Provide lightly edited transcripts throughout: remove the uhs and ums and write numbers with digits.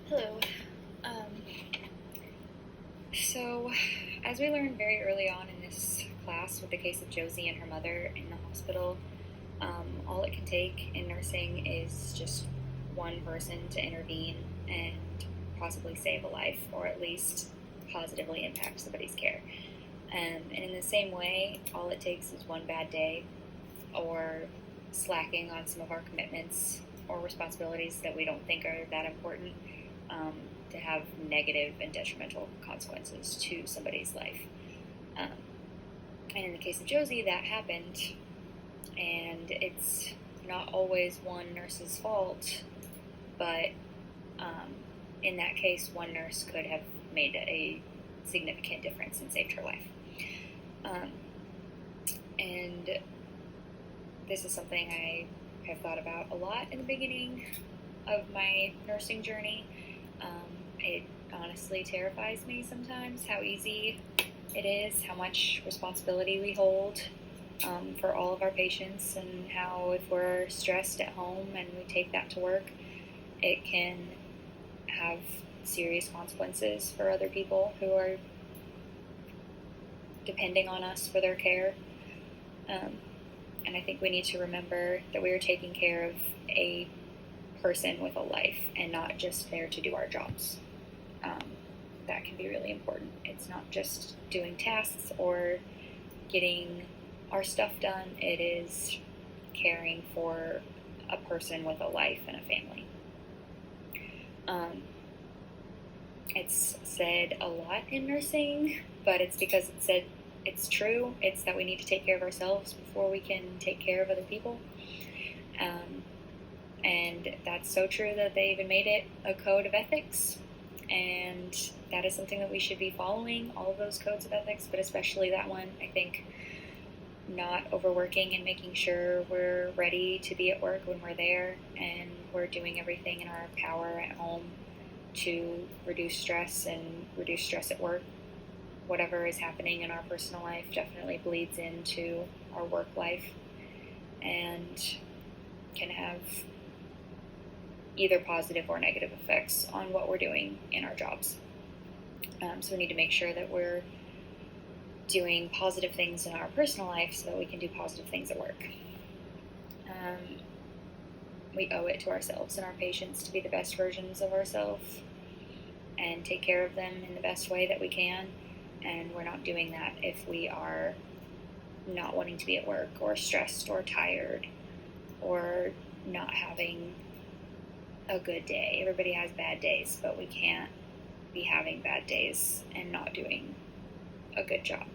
Hello. Um, so, as we learned very early on in this class with the case of Josie and her mother in the hospital, all it can take in nursing is just one person to intervene and possibly save a life, or at least positively impact somebody's care. And in the same way, all it takes is one bad day or slacking on some of our commitments or responsibilities that we don't think are that important um, to have negative and detrimental consequences to somebody's life. Um, and in the case of Josie, that happened, and it's not always one nurse's fault, but um, in that case, one nurse could have made a significant difference and saved her life. And this is something I have thought about a lot in the beginning of my nursing journey. It honestly terrifies me sometimes how easy it is, how much responsibility we hold for all of our patients, and how if we're stressed at home and we take that to work, it can have serious consequences for other people who are depending on us for their care. And I think we need to remember that we are taking care of a person with a life and not just there to do our jobs. That can be really important. It's not just doing tasks or getting our stuff done, it is caring for a person with a life and a family. It's said a lot in nursing, but it's because it's true. It's that we need to take care of ourselves before we can take care of other people. And that's so true that they even made it a code of ethics. And that is something that we should be following, all of those codes of ethics, but especially that one. I think not overworking and making sure we're ready to be at work when we're there, and we're doing everything in our power at home to reduce stress and reduce stress at work. Whatever is happening in our personal life definitely bleeds into our work life and can have either positive or negative effects on what we're doing in our jobs. So we need to make sure that we're doing positive things in our personal life so that we can do positive things at work. We owe it to ourselves and our patients to be the best versions of ourselves and take care of them in the best way that we can. And we're not doing that if we are not wanting to be at work, or stressed, or tired, or not having a good day. Everybody has bad days, but we can't be having bad days and not doing a good job.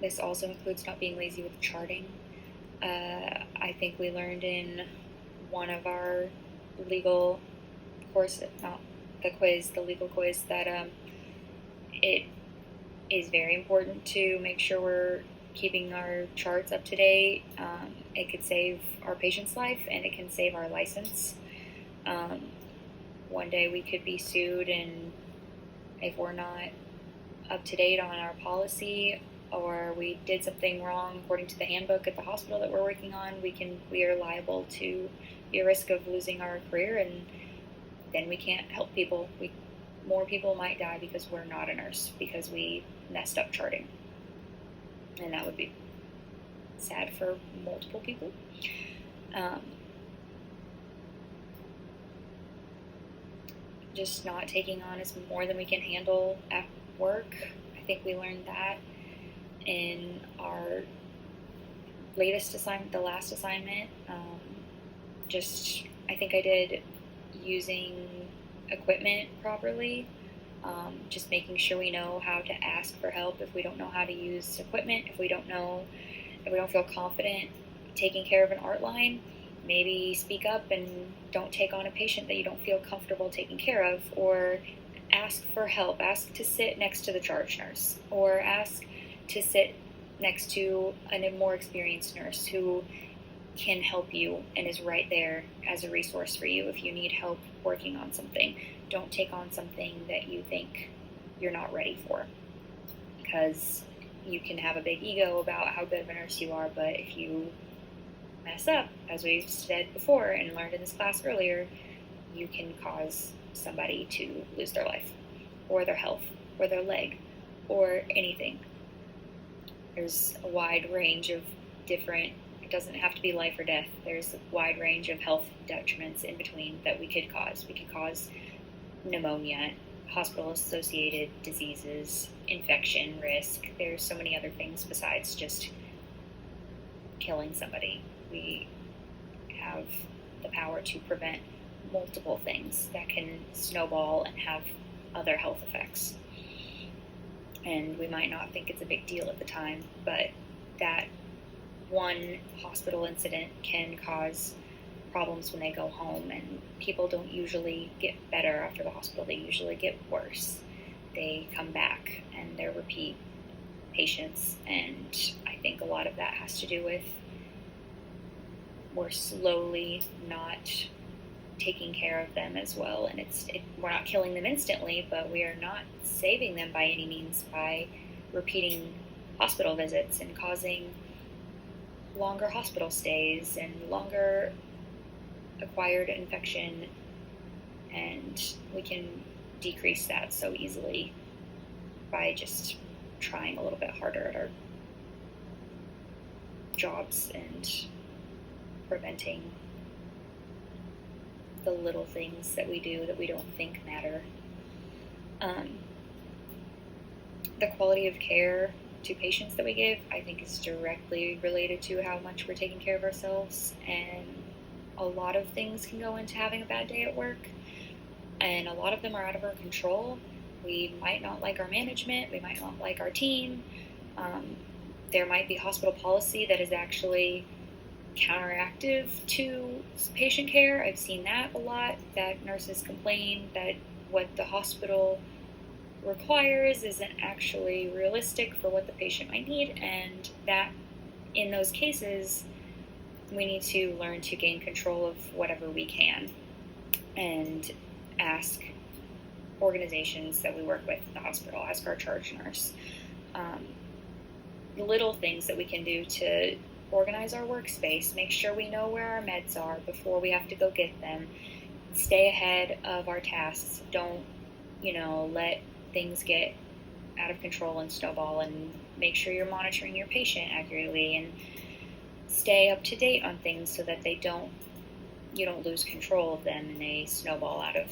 This also includes not being lazy with charting. I think we learned in one of our legal course, not the quiz, the legal quiz, that it is very important to make sure we're keeping our charts up to date. It could save our patient's life, and it can save our license. One day we could be sued, and if we're not up to date on our policy, or we did something wrong according to the handbook at the hospital that we're working on, we are liable to be at risk of losing our career, and then we can't help people. More people might die because we're not a nurse, because we messed up charting. And that would be sad for multiple people. Just not taking on is more than we can handle at work. I think we learned that in our latest assignment, the last assignment. I think I did using equipment properly, just making sure we know how to ask for help if we don't know how to use equipment, if we don't feel confident taking care of an art line. Maybe speak up and don't take on a patient that you don't feel comfortable taking care of, or ask for help. Ask to sit next to the charge nurse, or ask to sit next to a more experienced nurse who can help you and is right there as a resource for you if you need help working on something. Don't take on something that you think you're not ready for, because you can have a big ego about how good of a nurse you are, but if you mess up, as we've said before and learned in this class earlier, you can cause somebody to lose their life, or their health, or their leg, or anything. There's a wide range of different, it doesn't have to be life or death, there's a wide range of health detriments in between that we could cause. We could cause pneumonia, hospital-associated diseases, infection risk. There's so many other things besides just killing somebody. We have the power to prevent multiple things that can snowball and have other health effects. And we might not think it's a big deal at the time, but that one hospital incident can cause problems when they go home, and people don't usually get better after the hospital. They usually get worse. They come back and they're repeat patients, and I think a lot of that has to do with we're slowly not taking care of them as well, and we're not killing them instantly, but we are not saving them by any means by repeating hospital visits and causing longer hospital stays and longer acquired infection, and we can decrease that so easily by just trying a little bit harder at our jobs and preventing the little things that we do that we don't think matter. The quality of care to patients that we give, I think, is directly related to how much we're taking care of ourselves, and a lot of things can go into having a bad day at work, and a lot of them are out of our control. We might not like our management, we might not like our team, there might be hospital policy that is actually counteractive to patient care. I've seen that a lot, that nurses complain that what the hospital requires isn't actually realistic for what the patient might need, and that in those cases we need to learn to gain control of whatever we can and ask organizations that we work with at the hospital, ask our charge nurse, little things that we can do to organize our workspace, make sure we know where our meds are before we have to go get them, stay ahead of our tasks, don't, let things get out of control and snowball, and make sure you're monitoring your patient accurately and stay up to date on things so that you don't lose control of them and they snowball out of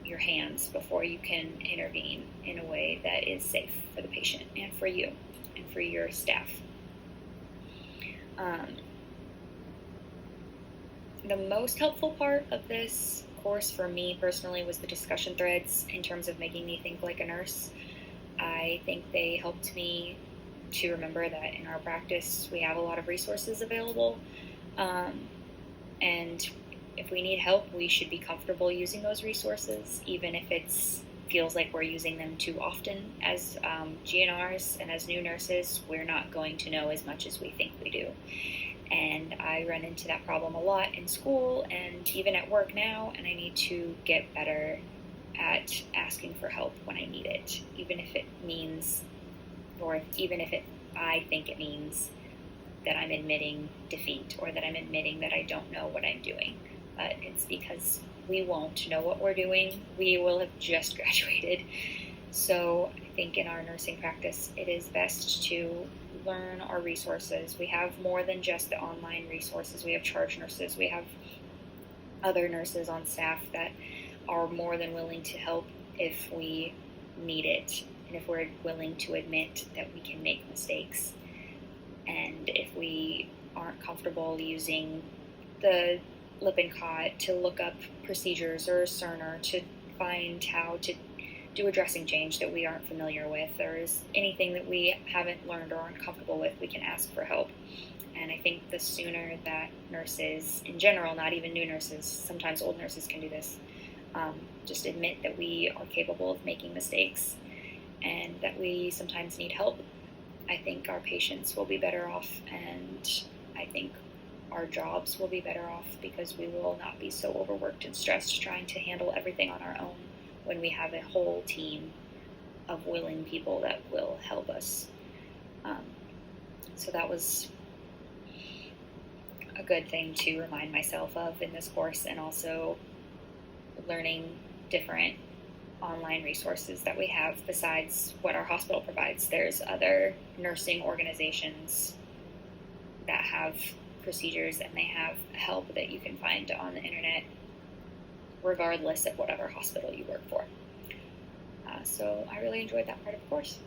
your hands before you can intervene in a way that is safe for the patient and for you and for your staff. The most helpful part of this course for me personally was the discussion threads in terms of making me think like a nurse. I think they helped me to remember that in our practice we have a lot of resources available, and if we need help, we should be comfortable using those resources, even if it feels like we're using them too often. As GNRs and as new nurses, we're not going to know as much as we think we do. And I run into that problem a lot in school and even at work now, and I need to get better at asking for help when I need it, even if it means, or even if I think it means that I'm admitting defeat or that I'm admitting that I don't know what I'm doing. But it's because we won't know what we're doing. We will have just graduated. So I think in our nursing practice, it is best to learn our resources. We have more than just the online resources. We have charge nurses. We have other nurses on staff that are more than willing to help if we need it, and if we're willing to admit that we can make mistakes. And if we aren't comfortable using the Lippincott to look up procedures or Cerner to find how to do a dressing change that we aren't familiar with, or is anything that we haven't learned or aren't comfortable with, we can ask for help. And I think the sooner that nurses in general, not even new nurses, sometimes old nurses can do this, just admit that we are capable of making mistakes and that we sometimes need help, I think our patients will be better off, and I think our jobs will be better off because we will not be so overworked and stressed trying to handle everything on our own when we have a whole team of willing people that will help us. So that was a good thing to remind myself of in this course, and also learning different online resources that we have besides what our hospital provides. There's other nursing organizations that have procedures, and they have help that you can find on the internet regardless of whatever hospital you work for. So I really enjoyed that part of the course.